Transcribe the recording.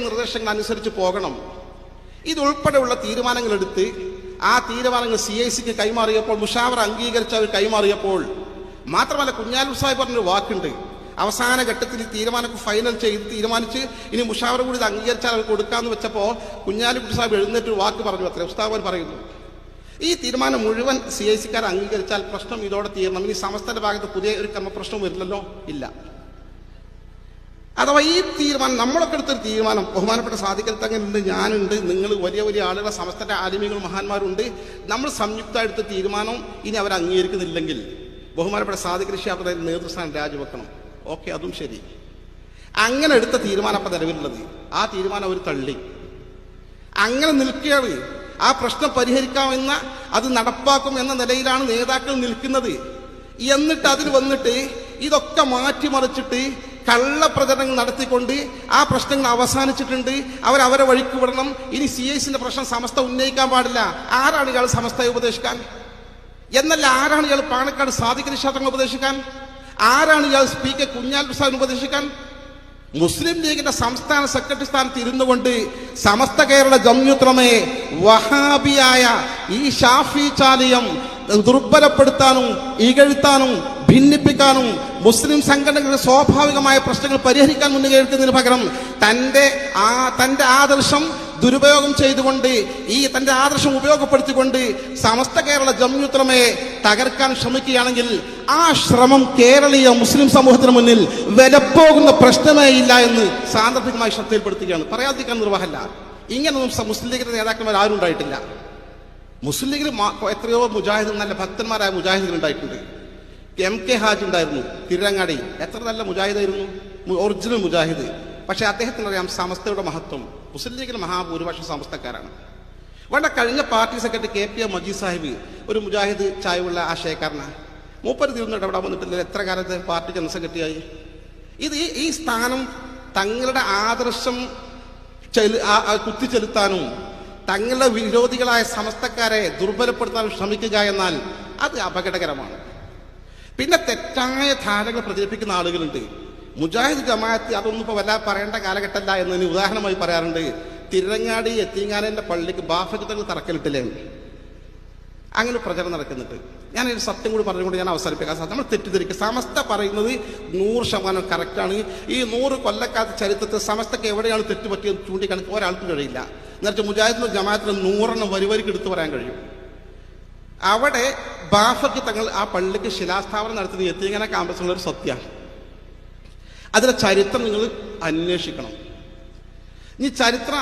നിർദ്ദേശങ്ങൾ അനുസരിച്ച് പോകണം. ഇതുൾപ്പെടെയുള്ള തീരുമാനങ്ങളെടുത്ത് ആ തീരുമാനങ്ങൾ CIC-ക്ക് കൈമാറിയപ്പോൾ, മുഷാവറ അംഗീകരിച്ച് അവർ കൈമാറിയപ്പോൾ, മാത്രമല്ല കുഞ്ഞാലി സാഹിബ് പറഞ്ഞൊരു വാക്കുണ്ട്, അവസാന ഘട്ടത്തിൽ ഈ തീരുമാനം ഫൈനൽ തീരുമാനിച്ച് ഇനി മുഷാവറ കൂടി ഇത് അംഗീകരിച്ചാൽ അവർ കൊടുക്കാമെന്ന് വെച്ചപ്പോൾ കുഞ്ഞാലിക്കുട്ടി സാഹിബ് എഴുന്നേറ്റൊരു വാക്ക് പറഞ്ഞു. അത്ര ഉസ്താദ് പറയുന്നു, ഈ തീരുമാനം മുഴുവൻ CIC-ക്കാർ അംഗീകരിച്ചാൽ പ്രശ്നം ഇതോടെ തീരണം. ഇനി സമസ്തയുടെ ഭാഗത്ത് പുതിയ ഒരു ക്രമപ്രശ്നം വരില്ലല്ലോ, ഇല്ല. അഥവാ ഈ തീരുമാനം, നമ്മളൊക്കെ എടുത്തൊരു തീരുമാനം, ബഹുമാനപ്പെട്ട സാദിഖൽ തങ്ങളുണ്ട്, ഞാനുണ്ട്, നിങ്ങൾ വലിയ വലിയ ആളുകൾ, സമസ്തന്റെ ആലിമീങ്ങൾ, മഹാന്മാരുണ്ട്, നമ്മൾ സംയുക്തമായിട്ട് തീരുമാനം ഇനി അവർ അംഗീകരിക്കുന്നില്ലെങ്കിൽ ബഹുമാനപ്പെട്ട സാദിഖ് ശിഹാബ് നേതൃസ്ഥാനം രാജിവെക്കണം. ഓക്കെ, അതും ശരി. അങ്ങനെ എടുത്ത തീരുമാനം അപ്പം നിലവിലുള്ളത്, ആ തീരുമാനം അവർ തള്ളി. അങ്ങനെ നിൽക്കുകയാണ്. ആ പ്രശ്നം പരിഹരിക്കാമെന്ന, അത് നടപ്പാക്കും എന്ന നിലയിലാണ് നേതാക്കൾ നിൽക്കുന്നത്. എന്നിട്ട് അതിൽ വന്നിട്ട് ഇതൊക്കെ മാറ്റിമറിച്ചിട്ട് കള്ളപ്രചരണങ്ങൾ നടത്തിക്കൊണ്ട് ആ പ്രശ്നങ്ങൾ അവസാനിച്ചിട്ടുണ്ട്, അവരെ വഴിക്ക് വിടണം, ഇനി CIC-ന്റെ പ്രശ്നം സമസ്ത ഉന്നയിക്കാൻ പാടില്ല. ആരാണ് ഇയാൾ സമസ്തയെ ഉപദേശിക്കാൻ? എന്നല്ല, ആരാണ് ഇയാൾ പാണക്കാട് സാദിഖ് ശിഹാബ് ഉപദേശിക്കാൻ? ആരാണ് ഇയാൾ PK കുഞ്ഞാലി സാഹിബ് ഉപദേശിക്കാൻ? മുസ്ലിം ലീഗിന്റെ സംസ്ഥാന സെക്രട്ടറി സ്ഥാനത്ത് ഇരുന്നു കൊണ്ട് സമസ്ത കേരള ജംഇയ്യത്തുലമയെ വഹാബിയായ ഈ ഷാഫി ചാലിയം ദുർബലപ്പെടുത്താനും ഇകഴ്ത്താനും ഭിന്നിപ്പിക്കാനും മുസ്ലിം സംഘടനകളുടെ സ്വാഭാവികമായ പ്രശ്നങ്ങൾ പരിഹരിക്കാൻ മുൻകൈയെടുക്കുന്നതിന് പകരം തന്റെ ആദർശം ദുരുപയോഗം ചെയ്തുകൊണ്ട്, ഈ തന്റെ ആദർശം ഉപയോഗപ്പെടുത്തിക്കൊണ്ട് സമസ്ത കേരള ജംഇയ്യത്തുലമയെ തകർക്കാൻ ശ്രമിക്കുകയാണെങ്കിൽ ആ ശ്രമം കേരളീയ മുസ്ലിം സമൂഹത്തിന് മുന്നിൽ വിലപ്പോകുന്ന പ്രശ്നമേ ഇല്ല എന്ന് സാന്ദർഭികമായി ശ്രദ്ധയിൽപ്പെടുത്തുകയാണ്. പറയാതിരിക്കാൻ നിർവാഹമല്ല. ഇങ്ങനൊന്നും മുസ്ലിം ലീഗിന്റെ നേതാക്കന്മാർ ആരും ഉണ്ടായിട്ടില്ല. മുസ്ലിം ലീഗിൽ എത്രയോ മുജാഹിദ്, നല്ല ഭക്തന്മാരായ മുജാഹിദുകൾ ഉണ്ടായിട്ടുണ്ട്. MK ഹാജി ഉണ്ടായിരുന്നു തിരുരങ്ങാടി, എത്ര നല്ല മുജാഹിദായിരുന്നു, ഒറിജിനൽ മുജാഹിദ്. പക്ഷെ അദ്ദേഹത്തിനറിയാം സമസ്തയുടെ മഹത്വം. മുസ്ലിം ലീഗിൽ മഹാഭൂരിപക്ഷം സമസ്തക്കാരാണ്. കഴിഞ്ഞ party secretary KPA Majeed Sahib ഒരു മുജാഹിദ് ചായവുള്ള ആശയക്കാരനാണ്. മൂപ്പര് തീർന്നു ഇടപെടാൻ വന്നിട്ടില്ല. എത്ര കാലത്ത് പാർട്ടി ജനറൽ സെക്രട്ടറിയായി. ഈ സ്ഥാനം തങ്ങളുടെ ആദർശം കുത്തിച്ചെലുത്താനും തങ്ങളുടെ വിരോധികളായ സമസ്തക്കാരെ ദുർബലപ്പെടുത്താനും ശ്രമിക്കുക എന്നാൽ അത് അപകടകരമാണ്. പിന്നെ തെറ്റായ ധാരണകൾ പ്രചരിപ്പിക്കുന്ന ആളുകളുണ്ട്. മുജാഹിദ് ജമാഅത്ത് അതൊന്നും ഇപ്പോൾ വല്ല പറയേണ്ട കാലഘട്ടമല്ല എന്നതിന് ഉദാഹരണമായി പറയാറുണ്ട്. തിരുരങ്ങാടി യത്തീംഖാനയുടെ പള്ളിക്ക് ബാഫത്തങ്ങൾ തറക്കലിട്ടില്ലേ, അങ്ങനെ പ്രചരണം നടക്കുന്നുണ്ട്. ഞാനൊരു സത്യം കൂടി പറഞ്ഞുകൊണ്ട് ഞാൻ അവസാനിപ്പിക്കാം. നമ്മൾ തെറ്റിദ്ധരിക്കുക. സമസ്ത പറയുന്നത് 100% കറക്റ്റാണ്. ഈ 100 കൊല്ലക്കാലത്ത് ചരിത്രത്തിൽ സമസ്തക്ക് എവിടെയാണ് തെറ്റുപറ്റിയത് ചൂണ്ടിക്കാണിക്കാൻ ഒരാൾക്കും കഴിയില്ല. എന്നുവെച്ചാൽ മുജാഹിദിനും ജമാഅത്തിനും 100 വരിവരിക്ക് എടുത്തു പറയാൻ കഴിയും. അവിടെ ബാഫക്ക് തങ്ങൾ ആ പള്ളിക്ക് ശിലാസ്ഥാപനം നടത്തുന്ന യത്തീംഖാന ക്യാമ്പസിലുള്ള ഒരു സത്യമാണ്. അതിലെ ചരിത്രം നിങ്ങൾ അന്വേഷിക്കണം. ഈ ചരിത്രം